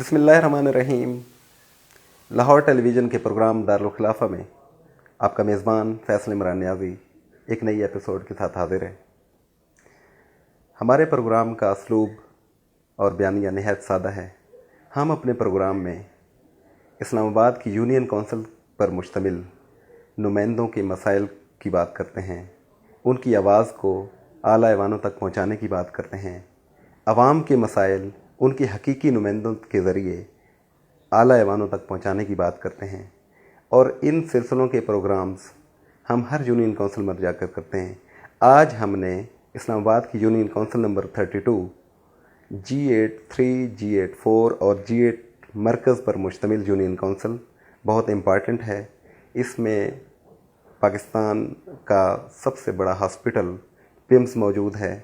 بسم اللہ الرحمن الرحیم۔ لاہور ٹیلی ویژن کے پروگرام دارالخلافہ میں آپ کا میزبان فیصل عمران نیازی ایک نئی ایپیسوڈ کے ساتھ حاضر ہے۔ ہمارے پروگرام کا اسلوب اور بیانیہ نہایت سادہ ہے۔ ہم اپنے پروگرام میں اسلام آباد کی یونین کونسل پر مشتمل نمائندوں کے مسائل کی بات کرتے ہیں، ان کی آواز کو اعلیٰ ایوانوں تک پہنچانے کی بات کرتے ہیں، عوام کے مسائل ان کی حقیقی نمائندوں کے ذریعے اعلیٰ ایوانوں تک پہنچانے کی بات کرتے ہیں، اور ان سلسلوں کے پروگرامز ہم ہر یونین کونسل میں جا کر کرتے ہیں۔ آج ہم نے اسلام آباد کی union council number 32 G8 3 G8 4 اور G8 مرکز پر مشتمل یونین کونسل بہت امپارٹنٹ ہے۔ اس میں پاکستان کا سب سے بڑا ہاسپٹل پمس موجود ہے،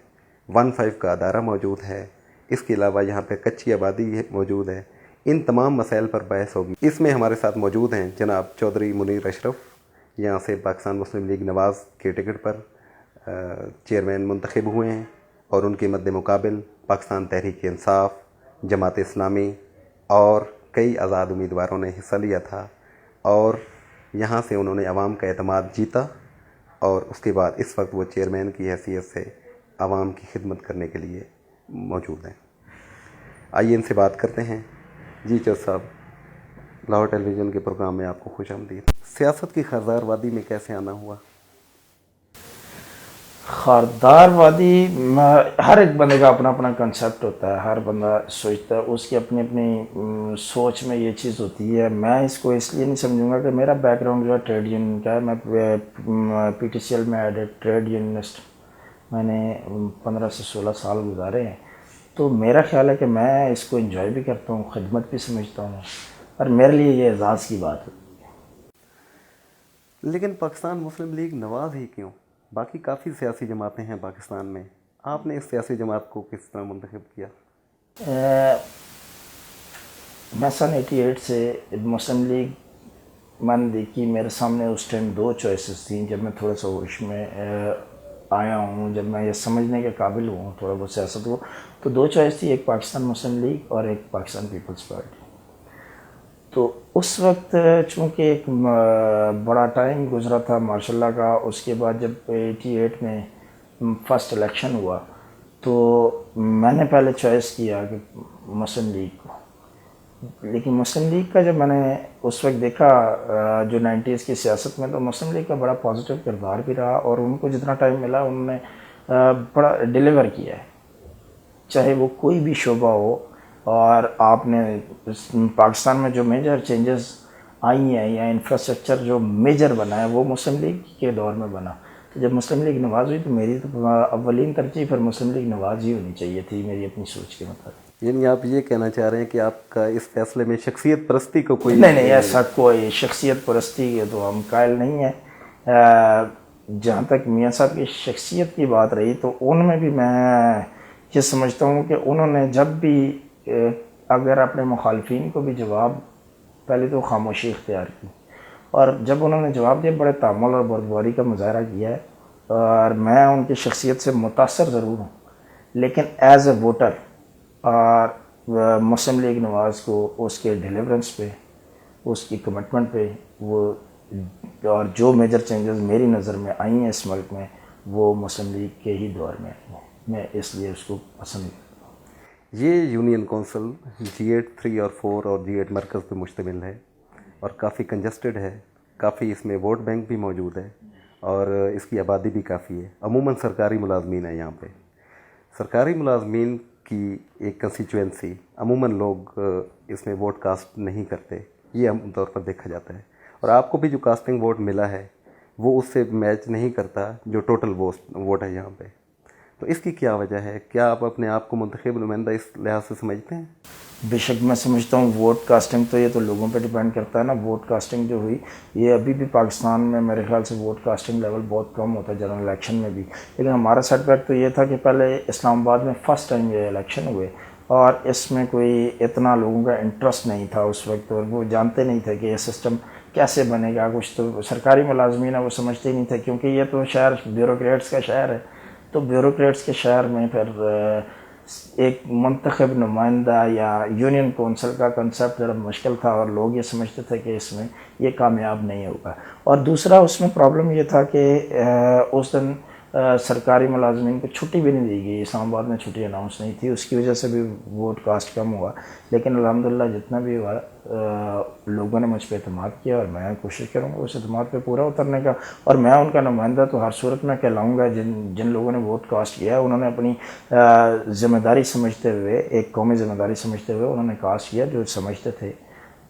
15 کا ادارہ موجود ہے، اس کے علاوہ یہاں پہ کچی آبادی موجود ہے۔ ان تمام مسائل پر بحث ہوگی۔ اس میں ہمارے ساتھ موجود ہیں جناب چودھری منیر اشرف، یہاں سے پاکستان مسلم لیگ نواز کے ٹکٹ پر چیئرمین منتخب ہوئے ہیں، اور ان کے مد مقابل پاکستان تحریک انصاف، جماعت اسلامی اور کئی آزاد امیدواروں نے حصہ لیا تھا، اور یہاں سے انہوں نے عوام کا اعتماد جیتا، اور اس کے بعد اس وقت وہ چیئرمین کی حیثیت سے عوام کی خدمت کرنے کے لیے موجود ہیں۔ آئیے ان سے بات کرتے ہیں۔ جی چودھ صاحب، لاہور ٹیلی ویژن کے پروگرام میں آپ کو خوش آمدید۔ سیاست کی خاردار وادی میں کیسے آنا ہوا؟ خاردار وادی میں ہر ایک بندے کا اپنا اپنا کنسیپٹ ہوتا ہے، ہر بندہ سوچتا ہے، اس کی اپنی اپنی سوچ میں یہ چیز ہوتی ہے۔ میں اس کو اس لیے نہیں سمجھوں گا کہ میرا بیک گراؤنڈ جو ہے ٹریڈ یونین کا ہے۔ میں PTCL میں ایڈ ٹریڈ یونینسٹ، میں نے 15 سے 16 سال گزارے ہیں، تو میرا خیال ہے کہ میں اس کو انجوائے بھی کرتا ہوں، خدمت بھی سمجھتا ہوں، اور میرے لیے یہ اعزاز کی بات ہے۔ لیکن پاکستان مسلم لیگ نواز ہی کیوں؟ باقی کافی سیاسی جماعتیں ہیں پاکستان میں، آپ نے اس سیاسی جماعت کو کس طرح منتخب کیا؟ میں سن 88 سے مسلم لیگ میں نے دیکھی، میرے سامنے اس ٹائم 2 چوائسز تھیں۔ جب میں تھوڑا سا ہوش میں آیا ہوں، جب میں یہ سمجھنے کے قابل ہوں تھوڑا بہت سیاست کو، تو 2 چوائس تھی، ایک پاکستان مسلم لیگ اور ایک پاکستان پیپلز پارٹی۔ تو اس وقت چونکہ ایک بڑا ٹائم گزرا تھا ماشاء اللہ کا، اس کے بعد جب 88 میں فرسٹ الیکشن ہوا تو میں نے پہلے چوائس کیا کہ مسلم لیگ کو، لیکن مسلم لیگ کا جب میں نے اس وقت دیکھا جو 90s کی سیاست میں، تو مسلم لیگ کا بڑا پازیٹیو کردار بھی رہا، اور ان کو جتنا ٹائم ملا انہوں نے بڑا ڈیلیور کیا ہے، چاہے وہ کوئی بھی شعبہ ہو۔ اور آپ نے پاکستان میں جو میجر چینجز آئی ہیں یا انفراسٹرکچر جو میجر بنا ہے وہ مسلم لیگ کے دور میں بنا۔ تو جب مسلم لیگ نواز ہوئی تو میری تو اولین ترجیح پھر مسلم لیگ نواز ہی ہونی چاہیے تھی، میری اپنی سوچ کے مطابق۔ یعنی آپ یہ کہنا چاہ رہے ہیں کہ آپ کا اس فیصلے میں شخصیت پرستی کو کوئی نہیں، ایسا کوئی شخصیت پرستی کے تو ہم قائل نہیں ہیں۔ جہاں تک میاں صاحب کی شخصیت کی بات رہی تو ان میں بھی میں یہ سمجھتا ہوں کہ انہوں نے جب بھی اگر اپنے مخالفین کو بھی جواب، پہلے تو خاموشی اختیار کی، اور جب انہوں نے جواب دیا بڑے تحمل اور بردباری کا مظاہرہ کیا ہے، اور میں ان کی شخصیت سے متاثر ضرور ہوں، لیکن ایز اے ووٹر اور مسلم لیگ نواز کو اس کے ڈیلیورنس پہ، اس کی کمٹمنٹ پہ، وہ اور جو میجر چینجز میری نظر میں آئی ہیں اس ملک میں، وہ مسلم لیگ کے ہی دور میں آئی ہیں، میں اس لیے اس کو پسند کرتا ہوں۔ یہ یونین کونسل G8 3 اور 4 اور G8 مرکز پہ مشتمل ہے، اور کافی کنجسٹڈ ہے، کافی اس میں ووٹ بینک بھی موجود ہے، اور اس کی آبادی بھی کافی ہے۔ عموماً سرکاری ملازمین ہیں یہاں پہ۔ سرکاری ملازمین کی ایک کنسٹیچوئنسی، عموماً لوگ اس میں ووٹ کاسٹ نہیں کرتے، یہ عام طور پر دیکھا جاتا ہے، اور آپ کو بھی جو کاسٹنگ ووٹ ملا ہے وہ اس سے میچ نہیں کرتا جو ٹوٹل ووٹ ہے یہاں پہ۔ تو اس کی کیا وجہ ہے؟ کیا آپ اپنے آپ کو منتخب نمائندہ اس لحاظ سے سمجھتے ہیں؟ بے شک میں سمجھتا ہوں ووٹ کاسٹنگ تو یہ تو لوگوں پہ ڈیپینڈ کرتا ہے نا۔ ووٹ کاسٹنگ جو ہوئی، یہ ابھی بھی پاکستان میں میرے خیال سے ووٹ کاسٹنگ لیول بہت کم ہوتا ہے جنرل الیکشن میں بھی، لیکن ہمارا سیٹ بیک تو یہ تھا کہ پہلے اسلام آباد میں فرسٹ ٹائم یہ الیکشن ہوئے، اور اس میں کوئی اتنا لوگوں کا انٹرسٹ نہیں تھا اس وقت، اور وہ جانتے نہیں تھے کہ یہ سسٹم کیسے بنے گا۔ کچھ تو سرکاری ملازمین ہیں وہ سمجھتے ہی نہیں تھے، کیونکہ یہ تو شہر بیوروکریٹس کا شہر ہے، تو بیوروکریٹس کے شہر میں پھر ایک منتخب نمائندہ یا یونین کونسل کا کنسیپٹ ذرا مشکل تھا اور لوگ یہ سمجھتے تھے کہ اس میں یہ کامیاب نہیں ہوگا. اور دوسرا اس میں پرابلم یہ تھا کہ اس دن سرکاری ملازمین کو چھٹی بھی نہیں دی گئی. اسلام آباد میں چھٹی اناؤنس نہیں تھی, اس کی وجہ سے بھی ووٹ کاسٹ کم ہوا. لیکن الحمدللہ جتنا بھی ہوا لوگوں نے مجھ پہ اعتماد کیا اور میں کوشش کروں گا اس اعتماد پہ پورا اترنے کا. اور میں ان کا نمائندہ تو ہر صورت میں کہلاؤں گا. جن لوگوں نے ووٹ کاسٹ کیا ہے انہوں نے اپنی ذمہ داری سمجھتے ہوئے, ایک قومی ذمہ داری سمجھتے ہوئے انہوں نے کاسٹ کیا جو سمجھتے تھے.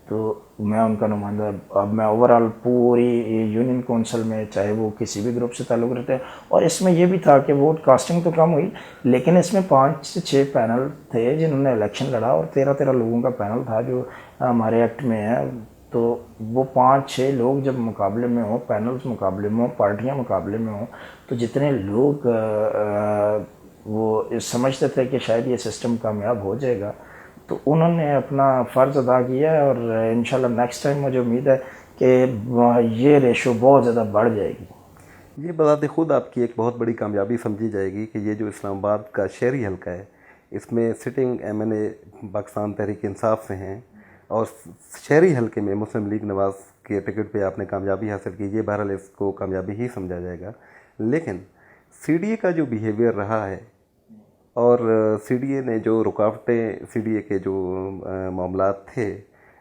تو میں ان کا نمائندہ, اب میں اوور آل پوری یونین کونسل میں چاہے وہ کسی بھی گروپ سے تعلق رہتے ہیں. اور اس میں یہ بھی تھا کہ ووٹ کاسٹنگ تو کم ہوئی لیکن اس میں 5 سے 6 پینل تھے جنہوں نے الیکشن لڑا, اور 13 لوگوں کا پینل تھا جو ہمارے ایکٹ میں ہے. تو وہ 5-6 لوگ جب مقابلے میں ہوں, پینلز مقابلے میں ہوں, پارٹیاں مقابلے میں ہوں, تو جتنے لوگ وہ سمجھتے تھے کہ شاید یہ سسٹم کامیاب ہو جائے گا تو انہوں نے اپنا فرض ادا کیا ہے. اور انشاءاللہ نیکسٹ ٹائم مجھے امید ہے کہ یہ ریشو بہت زیادہ بڑھ جائے گی. یہ بذات خود آپ کی ایک بہت بڑی کامیابی سمجھی جائے گی کہ یہ جو اسلام آباد کا شہری حلقہ ہے اس میں سٹنگ MNA پاکستان تحریک انصاف سے ہیں, اور شہری حلقے میں مسلم لیگ نواز کے ٹکٹ پہ آپ نے کامیابی حاصل کی. یہ بہرحال اس کو کامیابی ہی سمجھا جائے گا. لیکن CDA کا جو بیہیویئر رہا ہے اور CDA نے جو رکاوٹیں, CDA کے جو معاملات تھے,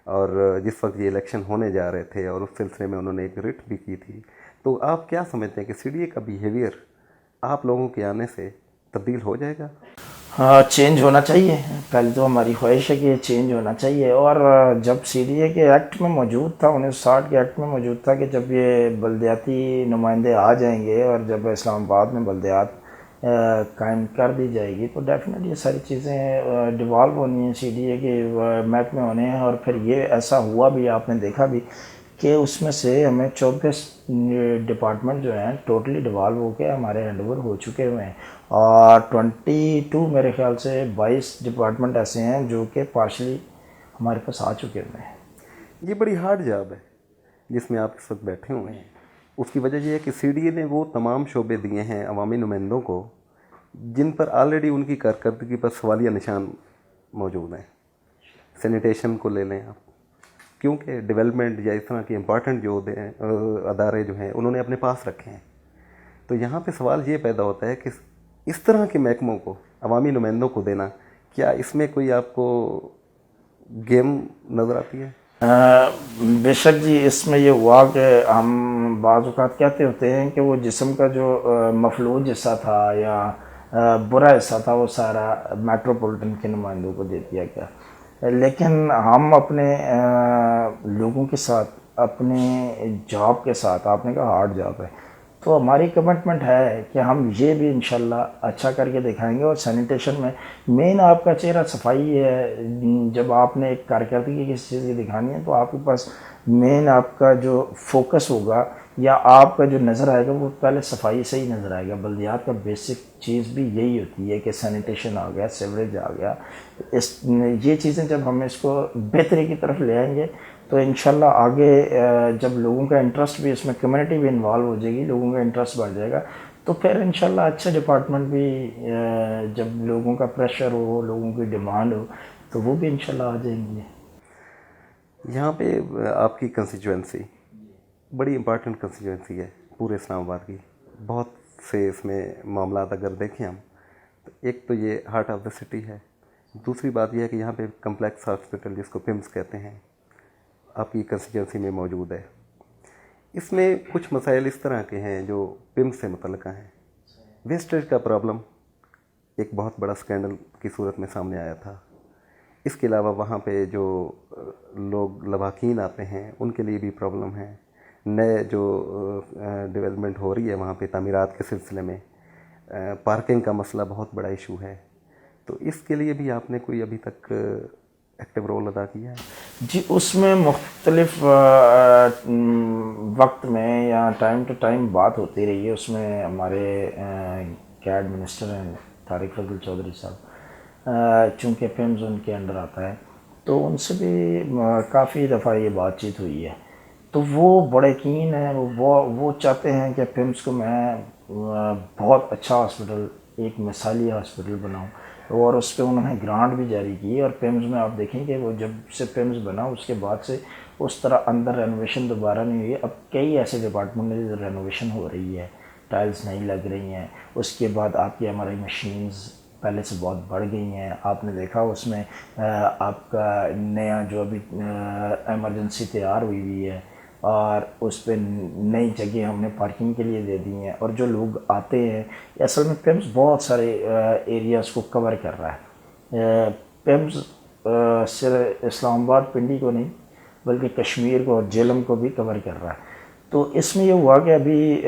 اور جس وقت یہ الیکشن ہونے جا رہے تھے اور اس سلسلے میں انہوں نے ایک رٹ بھی کی تھی, تو آپ کیا سمجھتے ہیں کہ CDA کا بیہیویئر آپ لوگوں کے آنے سے تبدیل ہو جائے گا؟ ہاں, چینج ہونا چاہیے. پہلے تو ہماری خواہش ہے کہ یہ چینج ہونا چاہیے. اور جب CDA کے ایکٹ میں موجود تھا, 1960 کے ایکٹ میں موجود تھا کہ جب یہ بلدیاتی نمائندے آ جائیں گے اور جب اسلام آباد میں بلدیات قائم کر دی جائے گی تو ڈیفینیٹلی یہ ساری چیزیں ڈیوالو ہونی ہیں, CDA کے محکمے ہونے ہیں. اور پھر یہ ایسا ہوا بھی, آپ نے دیکھا بھی کہ اس میں سے ہمیں 24 ڈپارٹمنٹ جو ہیں ٹوٹلی ڈیوالو ہو کے ہمارے ہینڈ اوور ہو چکے ہوئے ہیں, اور 22 میرے خیال سے 22 ڈپارٹمنٹ ایسے ہیں جو کہ پارشلی ہمارے پاس آ چکے ہوئے ہیں. یہ بڑی ہارڈ جاب ہے جس میں آپ اس وقت بیٹھے ہوئے ہیں. اس کی وجہ یہ ہے کہ CDA نے وہ تمام شعبے دیے ہیں عوامی نمائندوں کو جن پر آلریڈی ان کی کارکردگی پر سوالیہ نشان موجود ہیں. سینیٹیشن کو لے لیں آپ, کیونکہ ڈیولپمنٹ یا اس طرح کے امپارٹنٹ جو ادارے جو ہیں انہوں نے اپنے پاس رکھے ہیں. تو یہاں پہ سوال یہ پیدا ہوتا ہے کہ اس طرح کے محکموں کو عوامی نمائندوں کو دینا, کیا اس میں کوئی آپ کو گیم نظر آتی ہے؟ بے شک جی, اس میں یہ ہوا کہ ہم بعض اوقات کہتے ہوتے ہیں کہ وہ جسم کا جو مفلوج حصہ تھا یا برا حصہ تھا وہ سارا میٹروپولیٹن کے نمائندوں کو دے دیا گیا. لیکن ہم اپنے لوگوں کے ساتھ, اپنے جاب کے ساتھ, آپ نے کہا ہارڈ جاب ہے, تو ہماری کمٹمنٹ ہے کہ ہم یہ بھی انشاءاللہ اچھا کر کے دکھائیں گے. اور سینیٹیشن میں مین آپ کا چہرہ صفائی ہے. جب آپ نے ایک کارکردگی کسی چیز کی دکھانی ہے تو آپ کے پاس مین آپ کا جو فوکس ہوگا یا آپ کا جو نظر آئے گا وہ پہلے صفائی سے ہی نظر آئے گا. بلدیات کا بیسک چیز بھی یہی ہوتی ہے کہ سینیٹیشن آ گیا, سیوریج آ گیا. یہ چیزیں جب ہم اس کو بہتری کی طرف لے آئیں گے تو انشاءاللہ آگے جب لوگوں کا انٹرسٹ بھی اس میں, کمیونٹی بھی انوالو ہو جائے گی, لوگوں کا انٹرسٹ بڑھ جائے گا, تو پھر انشاءاللہ اچھے ڈپارٹمنٹ بھی جب لوگوں کا پریشر ہو, لوگوں کی ڈیمانڈ ہو تو وہ بھی انشاءاللہ آ جائیں گی. یہاں پہ آپ کی کنسٹیچوئنسی بڑی امپارٹنٹ کنسٹیچوئنسی ہے پورے اسلام آباد کی. بہت سے اس میں معاملات اگر دیکھیں ہم تو ایک تو یہ ہارٹ آف دا سٹی ہے. دوسری بات یہ ہے کہ یہاں پہ کمپلیکس ہاسپٹل جس کو PIMS کہتے ہیں آپ کی کنسٹیچوئنسی میں موجود ہے. اس میں کچھ مسائل اس طرح کے ہیں جو PIMS سے متعلقہ ہیں. ویسٹیج کا پرابلم ایک بہت بڑا سکینڈل کی صورت میں سامنے آیا تھا. اس کے علاوہ وہاں پہ جو لوگ لواحقین آتے ہیں ان کے لیے بھی پرابلم ہے. نئے جو ڈیولپمنٹ ہو رہی ہے وہاں پہ تعمیرات کے سلسلے میں پارکنگ کا مسئلہ بہت بڑا ایشو ہے. تو اس کے لیے بھی آپ نے کوئی ابھی تک ایکٹیو رول ادا کیا ہے؟ جی, اس میں مختلف وقت میں یا ٹائم ٹو ٹائم بات ہوتی رہی ہے. اس میں ہمارے کیڈ منسٹر ہیں طارق فضل چودھری صاحب, چونکہ PIMS ان کے انڈر آتا ہے تو ان سے بھی کافی دفعہ یہ بات چیت ہوئی ہے. تو وہ بڑے کین ہیں, وہ چاہتے ہیں کہ PIMS کو میں بہت اچھا ہاسپٹل, ایک مثالی ہاسپٹل بناؤں. اور اس پہ انہوں نے گرانٹ بھی جاری کی. اور پیمز میں آپ دیکھیں کہ وہ جب سے پیمز بنا اس کے بعد سے اس طرح اندر رینوویشن دوبارہ نہیں ہوئی. اب کئی ایسے ڈپارٹمنٹ میں رینوویشن ہو رہی ہے, ٹائلز نہیں لگ رہی ہیں. اس کے بعد آپ کی ایم آر آئی مشینز پہلے سے بہت بڑھ گئی ہیں. آپ نے دیکھا اس میں آپ کا نیا جو ابھی ایمرجنسی تیار ہوئی ہے, اور اس پہ نئی جگہ ہم نے پارکنگ کے لیے دے دی ہیں. اور جو لوگ آتے ہیں, اصل میں پیمز بہت سارے ایریاز کو کور کر رہا ہے. پیمز صرف اسلام آباد پنڈی کو نہیں بلکہ کشمیر کو اور جہلم کو بھی کور کر رہا ہے. تو اس میں یہ ہوا کہ ابھی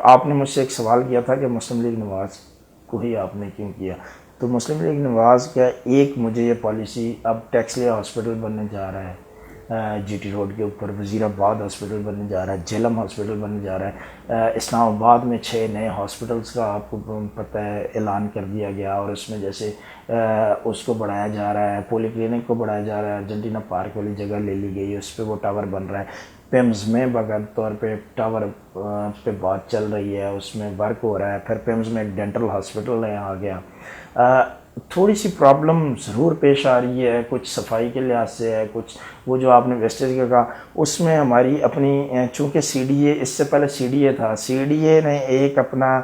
آپ نے مجھ سے ایک سوال کیا تھا کہ مسلم لیگ نواز کو ہی آپ نے کیوں کیا. تو مسلم لیگ نواز کا ایک مجھے یہ پالیسی, اب ٹیکسلیا ہاسپٹل بننے جا رہا ہے جی ٹی روڈ کے اوپر, وزیر آباد ہاسپٹل بننے جا رہا ہے, جہلم ہاسپٹل بننے جا رہا ہے, اسلام آباد میں 6 نئے ہاسپٹلس کا آپ کو پتہ ہے اعلان کر دیا گیا. اور اس میں جیسے اس کو بڑھایا جا رہا ہے, پولی کلینک کو بڑھایا جا رہا ہے, ارجنٹینا پارک والی جگہ لے لی گئی ہے, اس پہ وہ ٹاور بن رہا ہے. پیمز میں باقاعدہ طور پہ ٹاور پہ بات چل رہی ہے, اس میں ورک ہو رہا ہے. پھر پیمز میں ایک ڈینٹل ہاسپٹل ہے آ گیا. تھوڑی سی پرابلم ضرور پیش آ رہی ہے, کچھ صفائی کے لحاظ سے ہے, کچھ وہ جو آپ نے ویسٹیج کا کہا اس میں ہماری اپنی, چونکہ سی ڈی اے, اس سے پہلے سی ڈی اے تھا, سی ڈی اے نے ایک اپنا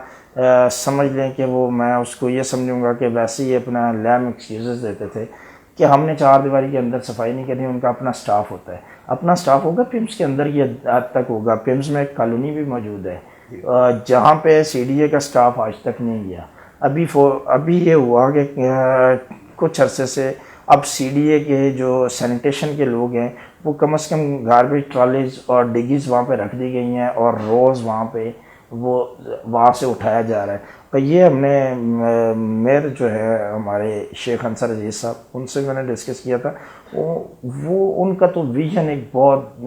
سمجھ لیں کہ وہ, میں اس کو یہ سمجھوں گا کہ ویسے ہی اپنا لیم ایکسکیوزز دیتے تھے کہ ہم نے 4 دیواری کے اندر صفائی نہیں کرنی. ان کا اپنا سٹاف ہوتا ہے, اپنا سٹاف ہوگا, پیمز کے اندر یہ حد تک ہوگا. پیمز میں ایک کالونی بھی موجود ہے جہاں پہ سی ڈی اے کا سٹاف آج تک نہیں گیا. ابھی یہ ہوا کہ کچھ عرصے سے اب سی ڈی اے کے جو سینیٹیشن کے لوگ ہیں وہ کم از کم گاربیج ٹرالیز اور ڈگیز وہاں پہ رکھ دی گئی ہیں, اور روز وہاں سے اٹھایا جا رہا ہے. تو یہ ہم نے میئر جو ہے ہمارے شیخ انصر عزیز صاحب, ان سے میں نے ڈسکس کیا تھا. وہ ان کا تو ویژن ایک بہت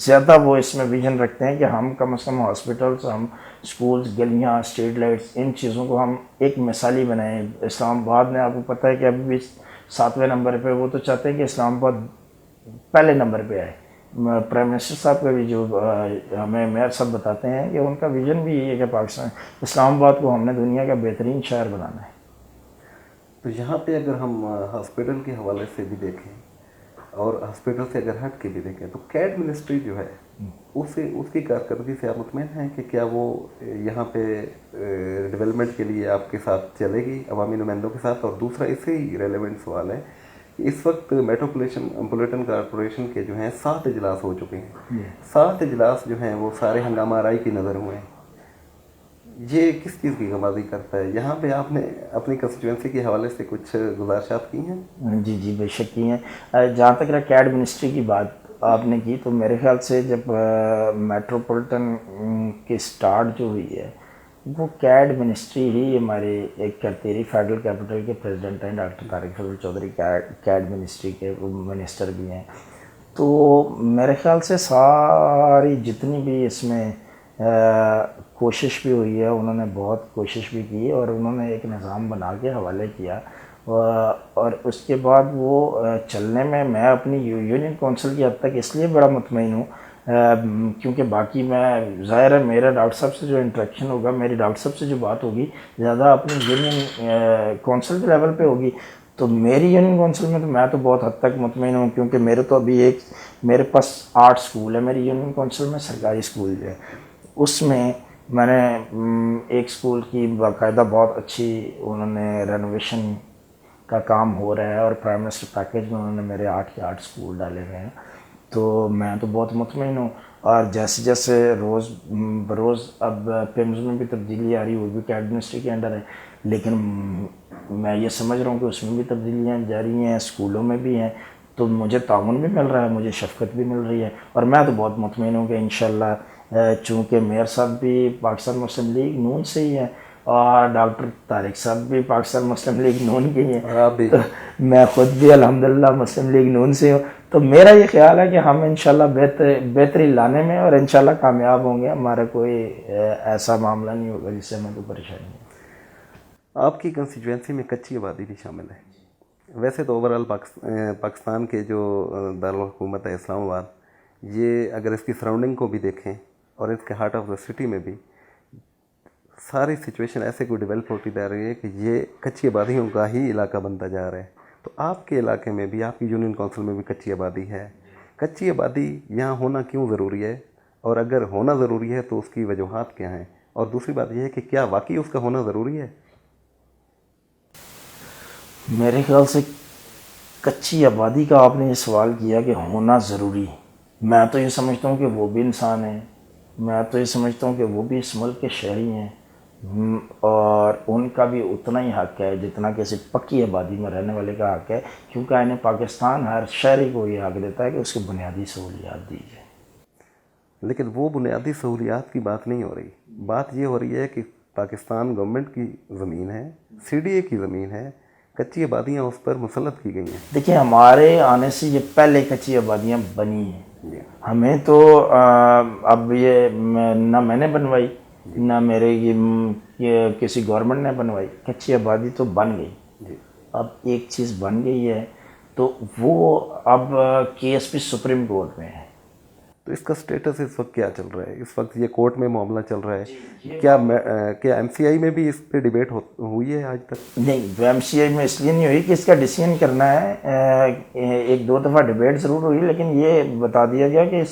زیادہ, وہ اس میں ویژن رکھتے ہیں کہ ہم کم از کم ہاسپٹلس, ہم اسکولس, گلیاں, اسٹریٹ لائٹس, ان چیزوں کو ہم ایک مثالی بنائیں. اسلام آباد میں آپ کو پتہ ہے کہ ابھی بھی 7ویں نمبر پہ, وہ تو چاہتے ہیں کہ اسلام آباد پہلے نمبر پہ آئے. پرائم منسٹر صاحب کا بھی جو ہمیں میئر صاحب بتاتے ہیں کہ ان کا ویژن بھی یہ ہے کہ پاکستان, اسلام آباد کو ہم نے دنیا کا بہترین شہر بنانا ہے. تو یہاں پہ اگر ہم ہاسپٹل کے حوالے سے بھی دیکھیں اور ہاسپٹل سے اگر ہٹ کے بھی دیکھیں تو کیڈ منسٹری جو ہے اس کی کارکردگی سے آپ مطمئن ہیں کہ کیا وہ یہاں پہ ڈیولپمنٹ کے لیے آپ کے ساتھ چلے گی, عوامی نمائندوں کے ساتھ؟ اور دوسرا اس سے ہی ریلیونٹ سوال ہے کہ اس وقت میٹروپولیٹن کارپوریشن کے جو ہیں 7 اجلاس ہو چکے ہیں. 7 اجلاس جو ہیں وہ سارے ہنگامہ آرائی کی نظر ہوئے ہیں. یہ کس چیز کی غمازی کرتا ہے؟ یہاں پہ آپ نے اپنی کنسٹیچوئنسی کے حوالے سے کچھ گزارشات کی ہیں؟ جی بے شک کی ہیں. جہاں تک رہا کیڈ منسٹری کی بات آپ نے کی, تو میرے خیال سے جب میٹروپولیٹن کی سٹارٹ جو ہوئی ہے وہ کیڈ منسٹری ہی ہمارے ایک کرتیری فیڈرل کیپٹل کے پریزیڈنٹ ہیں ڈاکٹر طارق فضل چودھری, کیڈ منسٹری کے منسٹر بھی ہیں. تو میرے خیال سے ساری جتنی بھی اس میں کوشش بھی ہوئی ہے, انہوں نے بہت کوشش بھی کی اور انہوں نے ایک نظام بنا کے حوالے کیا. اور اس کے بعد وہ چلنے میں اپنی یونین کونسل کی حد تک اس لیے بڑا مطمئن ہوں کیونکہ باقی میں ظاہر ہے میرا ڈاکٹر صاحب سے جو انٹریکشن ہوگا, میری ڈاکٹر صاحب سے جو بات ہوگی زیادہ اپنی یونین کونسل کے لیول پہ ہوگی. تو میری یونین کونسل میں تو میں تو بہت حد تک مطمئن ہوں کیونکہ میرے پاس 8 اسکول ہے میری یونین کونسل میں, سرکاری اسکول جو ہے. اس میں نے ایک اسکول کی باقاعدہ بہت اچھی انہوں نے رینوویشن کا کام ہو رہا ہے اور پرائم منسٹر پیکیج میں انہوں نے میرے 8 کے 8 اسکول ڈالے ہوئے ہیں. تو میں تو بہت مطمئن ہوں. اور جیسے جیسے روز بروز اب پیمز میں بھی تبدیلی آ رہی ہے, وہ بھی کیڈ منسٹری کے انڈر ہے, لیکن میں یہ سمجھ رہا ہوں کہ اس میں بھی تبدیلیاں جاری ہیں, اسکولوں میں بھی ہیں. تو مجھے تعاون بھی مل رہا ہے, مجھے شفقت بھی مل رہی ہے, اور میں تو بہت مطمئن ہوں کہ انشاءاللہ چونکہ میئر صاحب بھی پاکستان مسلم لیگ نون سے ہی ہیں اور ڈاکٹر طارق صاحب بھی پاکستان مسلم لیگ نون کے ہی ہیں, میں خود بھی الحمدللہ مسلم لیگ نون سے ہوں. تو میرا یہ خیال ہے کہ ہم انشاءاللہ بہتری لانے میں اور انشاءاللہ کامیاب ہوں گے. ہمارا کوئی ایسا معاملہ نہیں ہوگا جس سے ہمیں کوئی پریشانی ہے. آپ کی کنسٹیچوئنسی میں کچی آبادی بھی شامل ہے. ویسے تو اوورآل پاکستان کے جو دارالحکومت ہے اسلام آباد, یہ اگر اس کی سراؤنڈنگ کو بھی دیکھیں اور اس کے ہارٹ آف دا سٹی میں بھی ساری سچویشن ایسے کوئی ڈیولپ ہوتی جا رہی ہے کہ یہ کچی آبادیوں کا ہی علاقہ بنتا جا رہا ہے. تو آپ کے علاقے میں بھی، آپ کی یونین کونسل میں بھی کچی آبادی ہے. کچی آبادی یہاں ہونا کیوں ضروری ہے، اور اگر ہونا ضروری ہے تو اس کی وجوہات کیا ہیں؟ اور دوسری بات یہ ہے کہ کیا واقعی اس کا ہونا ضروری ہے؟ میرے خیال سے کچی آبادی کا آپ نے یہ سوال کیا کہ ہونا ضروری، میں تو یہ سمجھتا ہوں کہ وہ بھی انسان ہیں. میں تو یہ سمجھتا ہوں کہ وہ بھی اس ملک کے شہری ہیں، اور ان کا بھی اتنا ہی حق ہے جتنا کسی پکی آبادی میں رہنے والے کا حق ہے، کیونکہ آئین پاکستان ہر شہری کو یہ حق دیتا ہے کہ اس کی بنیادی سہولیات دی جائیں. لیکن وہ بنیادی سہولیات کی بات نہیں ہو رہی. بات یہ ہو رہی ہے کہ پاکستان گورنمنٹ کی زمین ہے، سی ڈی اے کی زمین ہے، کچی آبادیاں اس پر مسلط کی گئی ہیں. دیکھیں، ہمارے آنے سے یہ پہلے کچی آبادیاں بنی ہیں. ہمیں تو اب یہ نہ میں نے بنوائی، نہ میرے یہ کسی گورنمنٹ نے بنوائی. کچی آبادی تو بن گئی. اب ایک چیز بن گئی ہے تو وہ اب کیس بھی سپریم کورٹ میں ہے. تو اس کا سٹیٹس اس وقت کیا چل رہا ہے؟ اس وقت یہ کورٹ میں معاملہ چل رہا ہے. کیا ایم سی آئی میں بھی اس پہ ڈیبیٹ ہوئی ہے آج تک؟ نہیں، ایم سی آئی میں اس لیے نہیں ہوئی کہ اس کا ڈیسیژن کرنا ہے. ایک دو دفعہ ڈیبیٹ ضرور ہوئی، لیکن یہ بتا دیا گیا کہ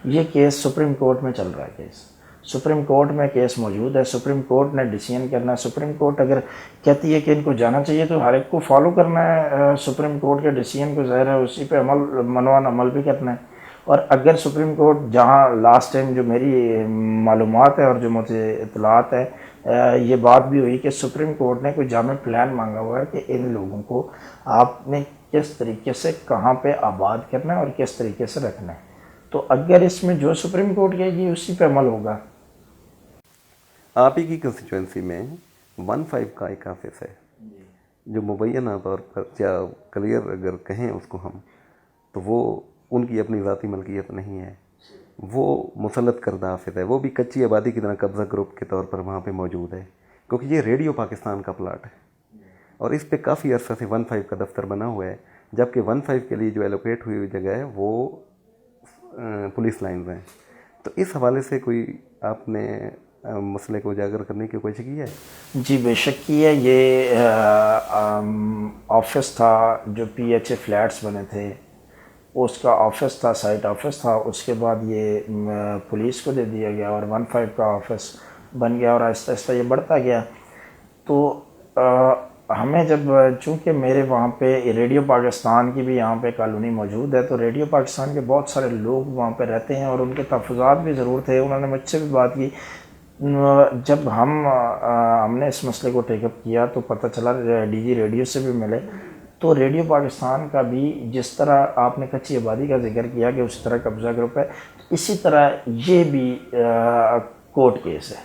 یہ کیس سپریم کورٹ میں چل رہا ہے. کیس سپریم کورٹ میں کیس موجود ہے. سپریم کورٹ نے ڈیسیژن کرنا ہے. سپریم کورٹ اگر کہتی ہے کہ ان کو جانا چاہیے تو ہر ایک کو فالو کرنا ہے سپریم کورٹ کے ڈیسیژن کو. ظاہر ہے اسی پہ منوان عمل بھی کرنا ہے. اور اگر سپریم کورٹ، جہاں لاسٹ ٹائم جو میری معلومات ہے اور جو مجھے اطلاعات ہے، یہ بات بھی ہوئی کہ سپریم کورٹ نے کوئی جامع پلان مانگا ہوا ہے کہ ان لوگوں کو آپ نے کس طریقے سے کہاں پہ آباد کرنا ہے اور کس طریقے سے رکھنا ہے. تو اگر اس میں جو سپریم کورٹ کہے گی اسی پہ عمل ہوگا. آپ ہی کی کنسٹیچوئنسی میں 1-5 کا ایک آفس ہے جو مبینہ طور پر، یا کلیئر اگر کہیں اس کو ہم، تو وہ ان کی اپنی ذاتی ملکیت نہیں ہے. وہ مسلط کردہ آفس ہے. وہ بھی کچی آبادی کی طرح قبضہ گروپ کے طور پر وہاں پہ موجود ہے، کیونکہ یہ ریڈیو پاکستان کا پلاٹ ہے اور اس پہ کافی عرصہ سے 1-5 کا دفتر بنا ہوا ہے. جبکہ 1-5 کے لیے جو ایلوکیٹ ہوئی جگہ ہے وہ پولیس لائنز ہیں. تو اس حوالے سے کوئی آپ نے مسئلے کو اجاگر کرنے کی کوشش کی ہے؟ جی بے شک کی ہے. یہ آفس تھا جو پی ایچ اے فلیٹس بنے تھے، اس کا آفس تھا، سائٹ آفس تھا. اس کے بعد یہ پولیس کو دے دیا گیا اور 1-5 کا آفس بن گیا اور آہستہ آہستہ یہ بڑھتا گیا. تو ہمیں جب، چونکہ میرے وہاں پہ ریڈیو پاکستان کی بھی یہاں پہ کالونی موجود ہے، تو ریڈیو پاکستان کے بہت سارے لوگ وہاں پہ رہتے ہیں اور ان کے تحفظات بھی ضرور تھے. انہوں نے مجھ سے بھی بات کی. جب ہم نے اس مسئلے کو ٹیک اپ کیا تو پتہ چلا، ڈی جی ریڈیو سے بھی ملے، تو ریڈیو پاکستان کا بھی جس طرح آپ نے کچی آبادی کا ذکر کیا کہ اس طرح قبضہ گروپ ہے، اسی طرح یہ بھی کورٹ کیس ہے.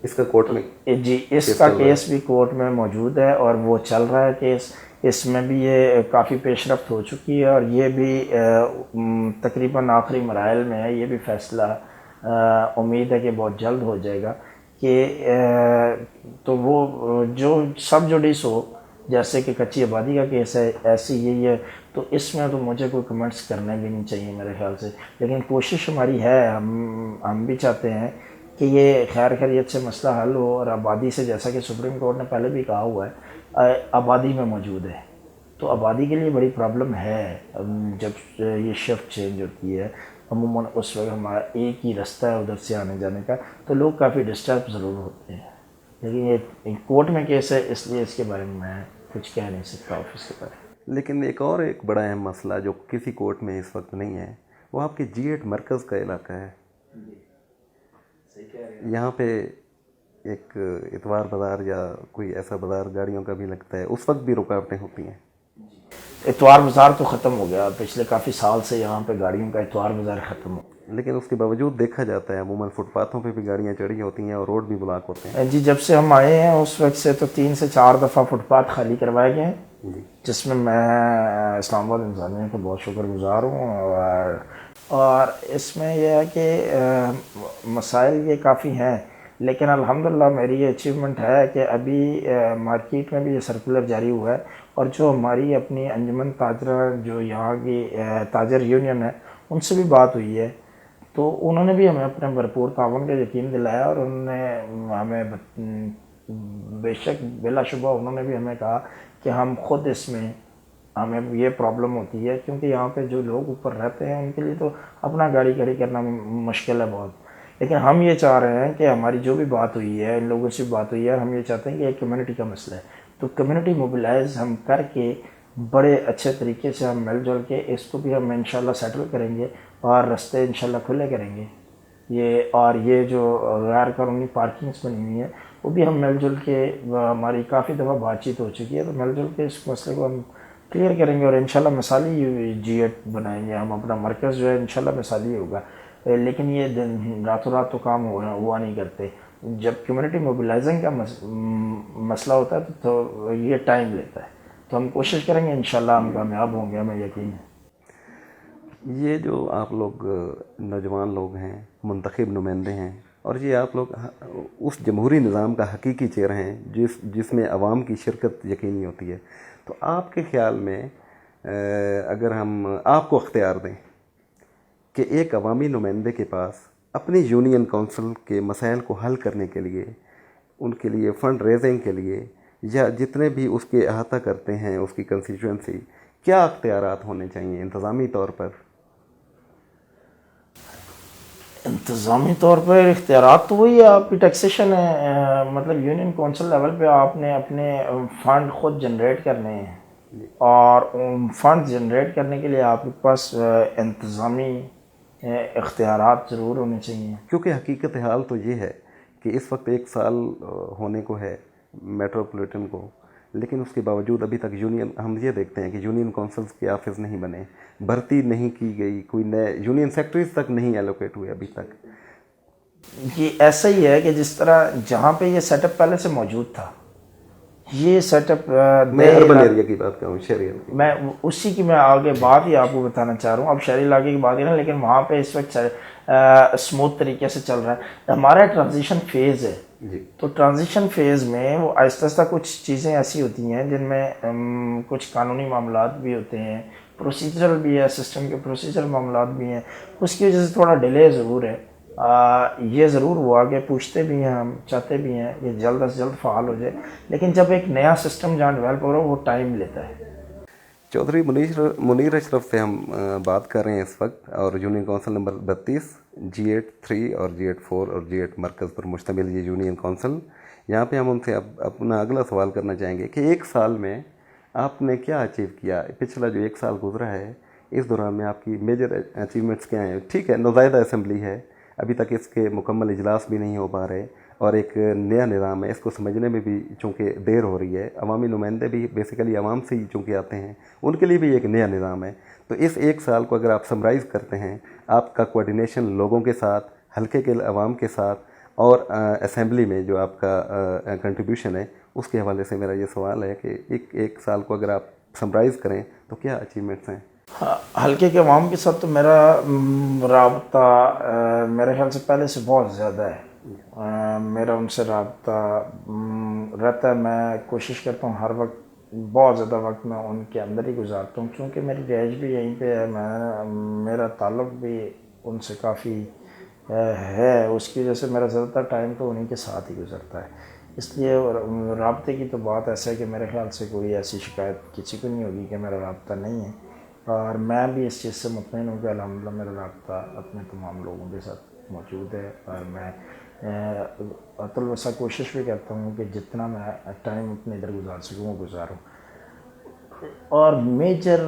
اس کا کورٹ میں؟ جی، اس کا کیس بھی کورٹ میں موجود ہے اور وہ چل رہا ہے کیس. اس میں بھی یہ کافی پیش رفت ہو چکی ہے اور یہ بھی تقریباً آخری مراحل میں ہے. یہ بھی فیصلہ امید ہے کہ بہت جلد ہو جائے گا. کہ تو وہ جو سب جوڈیس ہو، جیسے کہ کچی آبادی کا کیس ہے، ایسی یہی ہے. تو اس میں تو مجھے کوئی کمنٹس کرنے بھی نہیں چاہیے میرے خیال سے. لیکن کوشش ہماری ہے، ہم بھی چاہتے ہیں کہ یہ خیر خیریت سے مسئلہ حل ہو. اور آبادی سے، جیسا کہ سپریم کورٹ نے پہلے بھی کہا ہوا ہے، آبادی میں موجود ہے تو آبادی کے لیے بڑی پرابلم ہے. جب یہ شفٹ چینج ہوتی ہے عموماً اس وقت ہمارا ایک ہی رستہ ہے ادھر سے آنے جانے کا، تو لوگ کافی ڈسٹرب ضرور ہوتے ہیں. لیکن یہ کورٹ میں کیس ہے، اس لیے اس کے بارے میں کچھ کہہ نہیں سکتا آفس کے بارے میں. لیکن ایک بڑا اہم مسئلہ جو کسی کورٹ میں اس وقت نہیں ہے، وہ آپ کے G8 مرکز کا علاقہ ہے. یہاں پہ ایک اتوار بازار یا کوئی ایسا بازار گاڑیوں کا بھی لگتا ہے، اس وقت بھی رکاوٹیں ہوتی ہیں. اتوار بازار تو ختم ہو گیا، پچھلے کافی سال سے یہاں پہ گاڑیوں کا اتوار بازار ختم ہو. لیکن اس کے باوجود دیکھا جاتا ہے عموماً فٹ پاتھوں پہ بھی گاڑیاں چڑھی ہوتی ہیں اور روڈ بھی بلاک ہوتے ہیں. جی، جب سے ہم آئے ہیں اس وقت سے تو 3 سے 4 دفعہ فٹ پاتھ خالی کروائے گئے ہیں، جس میں اسلام آباد انتظامیہ کا بہت شکر گزار ہوں. اور اس میں یہ ہے کہ مسائل یہ کافی ہیں، لیکن الحمدللہ میری یہ اچیومنٹ ہے کہ ابھی مارکیٹ میں بھی یہ سرکولر جاری ہوا ہے. اور جو ہماری اپنی انجمن تاجرہ، جو یہاں کی تاجر یونین ہے، ان سے بھی بات ہوئی ہے تو انہوں نے بھی ہمیں اپنے بھرپور تعاون کا یقین دلایا، اور انہوں نے ہمیں بے شک بلا شبہ انہوں نے بھی ہمیں کہا کہ ہم خود اس میں ہمیں یہ پرابلم ہوتی ہے، کیونکہ یہاں پہ جو لوگ اوپر رہتے ہیں ان کے لیے تو اپنا گاڑی کھڑی کرنا مشکل ہے بہت، لیکن ہم یہ چاہ رہے ہیں کہ ہماری جو بھی بات ہوئی ہے ان لوگوں سے بات ہوئی ہے، ہم یہ چاہتے ہیں کہ ایک کمیونٹی کا مسئلہ ہے، تو کمیونٹی موبلائز ہم کر کے بڑے اچھے طریقے سے ہم مل جل کے اس کو بھی ہم انشاءاللہ سیٹل کریں گے، اور رستے انشاءاللہ کھلے کریں گے اور یہ جو غیر قانونی پارکنگس بنی ہوئی ہیں وہ بھی ہم مل جل کے، ہماری کافی دفعہ بات چیت ہو چکی ہے، تو مل جل کے اس مسئلے کو ہم کلیئر کریں گے، اور انشاءاللہ مثالی G8 بنائیں گے ہم، اپنا مرکز جو ہے انشاءاللہ مثالی ہوگا، لیکن یہ راتوں رات تو کام ہوا نہیں کرتے، جب کمیونٹی موبلائزنگ کا مسئلہ ہوتا ہے تو یہ ٹائم لیتا ہے، تو ہم کوشش کریں گے انشاءاللہ ہم کامیاب ہوں گے، ہمیں یقین ہے۔ یہ جو آپ لوگ نوجوان لوگ ہیں، منتخب نمائندے ہیں، اور یہ آپ لوگ اس جمہوری نظام کا حقیقی چہرہ ہیں جس میں عوام کی شرکت یقینی ہوتی ہے، تو آپ کے خیال میں اگر ہم آپ کو اختیار دیں کہ ایک عوامی نمائندے کے پاس اپنی یونین کونسل کے مسائل کو حل کرنے کے لیے، ان کے لیے فنڈ ریزنگ کے لیے، یا جتنے بھی اس کے احاطہ کرتے ہیں اس کی کنسٹیٹوئنسی، کیا اختیارات ہونے چاہیے انتظامی طور پر؟ انتظامی طور پر اختیارات تو وہی ہے، آپ کی ٹیکسیشن ہے، مطلب یونین کونسل لیول پہ آپ نے اپنے فنڈ خود جنریٹ کرنے ہیں، اور فنڈ جنریٹ کرنے کے لیے آپ کے پاس انتظامی اختیارات ضرور ہونے چاہیے، کیونکہ حقیقت حال تو یہ ہے کہ اس وقت 1 سال ہونے کو ہے میٹروپولیٹن کو، لیکن اس کے باوجود ابھی تک ہم یہ دیکھتے ہیں کہ یونین کونسلز کے آفس نہیں بنے، بھرتی نہیں کی گئی، کوئی نئے یونین سیکٹریز تک نہیں ایلوکیٹ ہوئے ابھی تک۔ یہ ایسا ہی ہے کہ جس طرح جہاں پہ یہ سیٹ اپ پہلے سے موجود تھا، یہ سیٹ اپ میں اربن ایریا کی بات کروں، شہری علاقے میں اسی کی میں آگے بات ہی آپ کو بتانا چاہ رہا ہوں، اب شہری علاقے کی بات کریں، لیکن وہاں پہ اس وقت اسموتھ طریقے سے چل رہا ہے، ہمارا ٹرانزیشن فیز ہے، جی۔ تو ٹرانزیشن فیز میں وہ آہستہ آہستہ کچھ چیزیں ایسی ہوتی ہیں جن میں کچھ قانونی معاملات بھی ہوتے ہیں، پروسیجرل بھی ہے، سسٹم کے پروسیجرل معاملات بھی ہیں، اس کی وجہ سے تھوڑا ڈیلے ضرور ہے، یہ ضرور ہوا کہ پوچھتے بھی ہیں، ہم چاہتے بھی ہیں کہ جلد از جلد فعال ہو جائے، لیکن جب ایک نیا سسٹم جہاں ڈیولپ ہو رہا ہے وہ ٹائم لیتا ہے۔ چودھری منیر اشرف سے ہم بات کر رہے ہیں اس وقت، اور یونین کونسل نمبر 32 G8 3 اور G8 4 اور G8 مرکز پر مشتمل یہ یونین کونسل، یہاں پہ ہم ان سے اپنا اگلا سوال کرنا چاہیں گے کہ 1 سال میں آپ نے کیا اچیو کیا؟ پچھلا جو 1 سال گزرا ہے اس دوران میں آپ کی میجر اچیومنٹس کیا ہیں؟ ٹھیک ہے، نوزائیدہ اسمبلی ہے، ابھی تک اس کے مکمل اجلاس بھی نہیں ہو پا رہے، اور ایک نیا نظام ہے، اس کو سمجھنے میں بھی چونکہ دیر ہو رہی ہے، عوامی نمائندے بھی بیسیکلی عوام سے ہی چونکہ آتے ہیں، ان کے لیے بھی ایک نیا نظام ہے، تو اس 1 سال کو اگر آپ سمرائز کرتے ہیں، آپ کا کوارڈینیشن لوگوں کے ساتھ، حلقے کے عوام کے ساتھ، اور اسمبلی میں جو آپ کا کنٹریبیوشن ہے، اس کے حوالے سے میرا یہ سوال ہے کہ ایک سال کو اگر آپ سمرائز کریں تو کیا اچیومنٹس ہیں؟ حلقے کے عوام کے ساتھ تو میرا رابطہ میرے خیال سے پہلے سے بہت زیادہ ہے، میرا ان سے رابطہ رہتا ہے، میں کوشش کرتا ہوں ہر وقت، بہت زیادہ وقت میں ان کے اندر ہی گزارتا ہوں، کیونکہ میری رہائش بھی یہیں پہ ہے، میرا تعلق بھی ان سے کافی ہے، اس کی وجہ سے میرا زیادہ تر ٹائم تو انہیں کے ساتھ ہی گزرتا ہے، اس لیے رابطے کی تو بات ایسا ہے کہ میرے خیال سے کوئی ایسی شکایت کسی کو نہیں ہوگی کہ میرا رابطہ نہیں ہے، اور میں بھی اس چیز سے مطمئن ہوں کہ الحمدللہ میرا رابطہ اپنے تمام لوگوں کے ساتھ موجود ہے، اور میں عطل وسع کوشش بھی کرتا ہوں کہ جتنا میں ٹائم اپنے ادھر گزار سکوں وہ گزاروں۔ اور میجر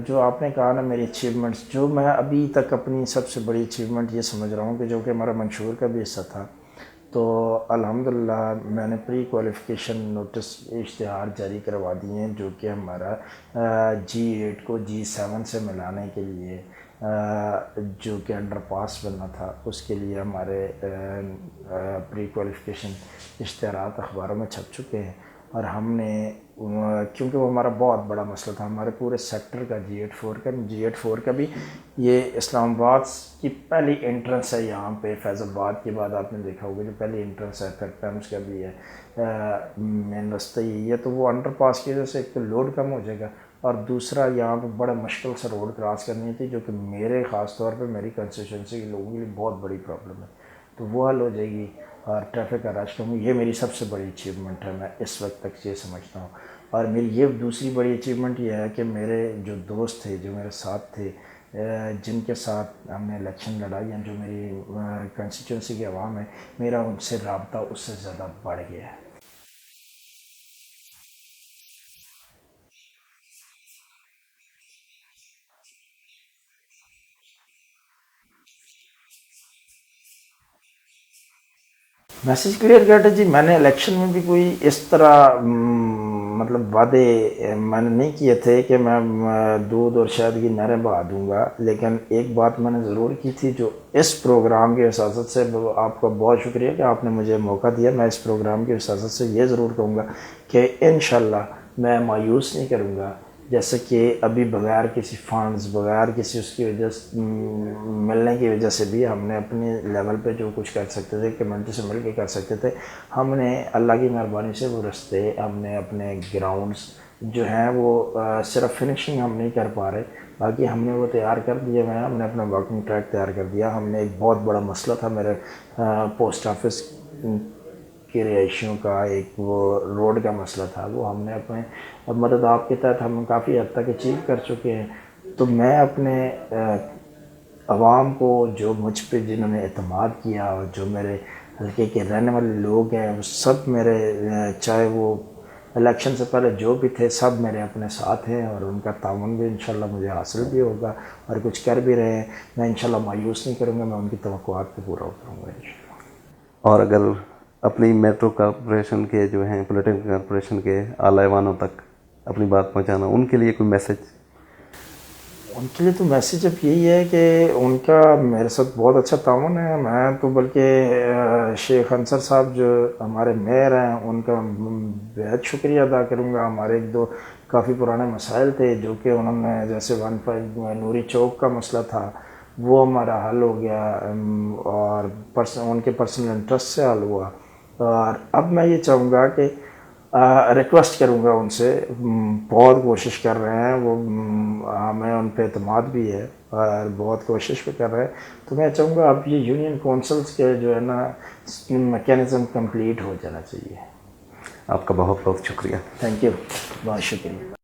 جو آپ نے کہا نا میری اچیومنٹس، جو میں ابھی تک اپنی سب سے بڑی اچیومنٹ یہ سمجھ رہا ہوں کہ جو کہ ہمارا منشور کا بھی حصہ تھا، تو الحمدللہ میں نے پری کوالیفیکیشن نوٹس اشتہار جاری کروا دیے ہیں، جو کہ ہمارا G8 کو G7 سے ملانے کے لیے، جو کہ انڈر پاس بننا تھا، اس کے لیے ہمارے پری کوالیفیکیشن اشتہارات اخباروں میں چھپ چکے ہیں، اور ہم نے کیونکہ وہ ہمارا بہت بڑا مسئلہ تھا ہمارے پورے سیکٹر کا، G8 4 کا بھی، یہ اسلام آباد کی پہلی انٹرنس ہے یہاں پہ، فیض آباد کے بعد آپ نے دیکھا ہوگا جو پہلی انٹرنس ہے، تھرڈ ٹائمز کا بھی ہے، مین رستہ یہی ہے، تو وہ انڈر پاس کی وجہ سے ایک تو لوڈ کم ہو جائے گا، اور دوسرا یہاں پہ بڑا مشکل سے روڈ کراس کرنی تھی جو کہ میرے خاص طور پہ میری کنسٹیٹوئنسی کے لوگوں کے لیے بہت بڑی پرابلم ہے، تو وہ حل ہو جائے گی اور ٹریفک کا رش کم، یہ میری سب سے بڑی اچیومنٹ ہے، میں اس وقت تک یہ سمجھتا ہوں۔ اور میری یہ دوسری بڑی اچیومنٹ یہ ہے کہ میرے جو دوست تھے جو میرے ساتھ تھے، جن کے ساتھ ہم نے الیکشن لڑائی ہیں، جو میری کنسٹیٹوئنسی کے عوام ہے، میرا ان سے رابطہ اس سے زیادہ بڑھ گیا ہے۔ میسیج کلیئر کٹ ہے جی، میں نے الیکشن میں بھی کوئی اس طرح مطلب وعدے میں نے نہیں کیے تھے کہ میں دودھ اور شہد کی نہریں بہا دوں گا، لیکن ایک بات میں نے ضرور کی تھی جو اس پروگرام کی حفاظت سے، آپ کا بہت شکریہ کہ آپ نے مجھے موقع دیا، میں اس پروگرام کی حفاظت سے یہ ضرور کہوں گا کہ انشاءاللہ میں مایوس نہیں کروں گا، جیسے کہ ابھی بغیر کسی فنڈز، بغیر کسی اس کی وجہ سے ملنے کی وجہ سے بھی ہم نے اپنے لیول پہ جو کچھ کر سکتے تھے، کمیونٹی سے مل کے کر سکتے تھے، ہم نے اللہ کی مہربانی سے وہ رستے، ہم نے اپنے گراؤنڈز جو ہیں وہ صرف فنشنگ ہم نہیں کر پا رہے، باقی ہم نے وہ تیار کر دیے ہوئے ہیں، ہم نے اپنا واکنگ ٹریک تیار کر دیا۔ ہم نے ایک بہت بڑا مسئلہ تھا میرے پوسٹ آفس کے رہائشیوں کا، ایک وہ روڈ کا مسئلہ تھا، وہ ہم نے اپنے مدد آپ کے تحت ہم کافی حد تک اچیو کر چکے ہیں۔ تو میں اپنے عوام کو، جو مجھ پہ جنہوں نے اعتماد کیا اور جو میرے حلقے کے رہنے والے لوگ ہیں، وہ سب میرے چاہے وہ الیکشن سے پہلے جو بھی تھے، سب میرے اپنے ساتھ ہیں اور ان کا تعاون بھی انشاءاللہ مجھے حاصل بھی ہوگا اور کچھ کر بھی رہے ہیں۔ میں انشاءاللہ مایوس نہیں کروں گا، میں ان کی توقعات پہ پورا اتروں گا انشاءاللہ۔ اور اگر اپنی میٹرو کارپوریشن کے جو ہیں پولیٹیکل کارپوریشن کے اعلیٰ ایوانوں تک اپنی بات پہنچانا، ان کے لیے کوئی میسج؟ ان کے لیے تو میسیج اب یہی ہے کہ ان کا میرے ساتھ بہت اچھا تعاون ہے، میں تو بلکہ شیخ انصر صاحب جو ہمارے میئر ہیں ان کا بہت شکریہ ادا کروں گا۔ ہمارے ایک دو کافی پرانے مسائل تھے جو کہ انہوں نے، جیسے 15 نوری چوک کا مسئلہ تھا، وہ ہمارا حل ہو گیا اور ان کے پرسنل انٹرسٹ سے حل ہوا۔ اور اب میں یہ چاہوں گا کہ ریکویسٹ کروں گا ان سے، بہت کوشش کر رہے ہیں وہ، ہمیں ان پہ اعتماد بھی ہے اور بہت کوشش بھی کر رہے ہیں، تو میں چاہوں گا اب یہ یونین کونسلز کے جو ہے نا میکینزم کمپلیٹ ہو جانا چاہیے۔ آپ کا بہت بہت شکریہ۔ تھینک یو، بہت شکریہ۔